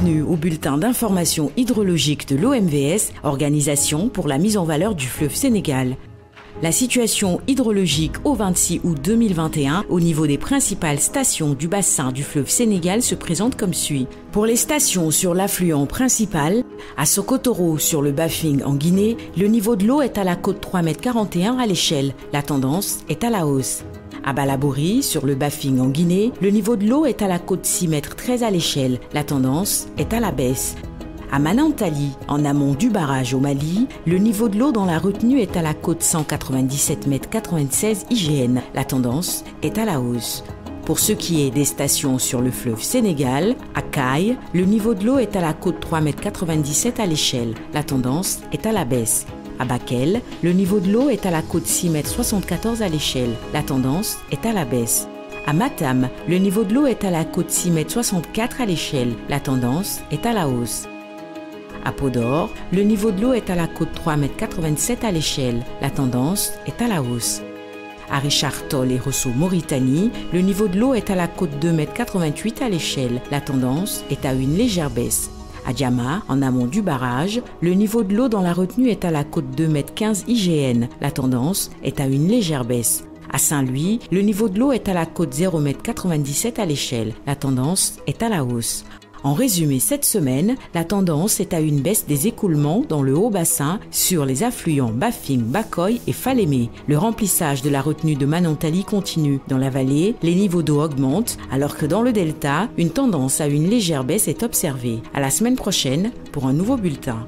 Bienvenue au bulletin d'information hydrologique de l'OMVS, Organisation pour la mise en valeur du fleuve Sénégal. La situation hydrologique au 26 août 2021 au niveau des principales stations du bassin du fleuve Sénégal se présente comme suit. Pour les stations sur l'affluent principal, à Sokotoro sur le Bafing en Guinée, le niveau de l'eau est à la côte 3,41 m à l'échelle. La tendance est à la hausse. À Balabori, sur le Bafing en Guinée, le niveau de l'eau est à la côte 6,13 m à l'échelle. La tendance est à la baisse. À Manantali, en amont du barrage au Mali, le niveau de l'eau dans la retenue est à la côte 197,96 m IGN. La tendance est à la hausse. Pour ce qui est des stations sur le fleuve Sénégal, à Caille, le niveau de l'eau est à la côte 3,97 m à l'échelle. La tendance est à la baisse. À Bakel, le niveau de l'eau est à la côte 6,74 m à l'échelle. La tendance est à la baisse. À Matam, le niveau de l'eau est à la côte 6,64 m à l'échelle. La tendance est à la hausse. À Podor, le niveau de l'eau est à la côte 3,87 m à l'échelle. La tendance est à la hausse. À Richard Toll et Rosso Mauritanie, le niveau de l'eau est à la côte 2,88 m à l'échelle. La tendance est à une légère baisse. À Diama, en amont du barrage, le niveau de l'eau dans la retenue est à la côte 2,15 m IGN. La tendance est à une légère baisse. À Saint-Louis, le niveau de l'eau est à la côte 0,97 m à l'échelle. La tendance est à la hausse. En résumé, cette semaine, la tendance est à une baisse des écoulements dans le haut bassin sur les affluents Bafing, Bakoy et Falémé. Le remplissage de la retenue de Manantali continue. Dans la vallée, les niveaux d'eau augmentent, alors que dans le delta, une tendance à une légère baisse est observée. À la semaine prochaine pour un nouveau bulletin.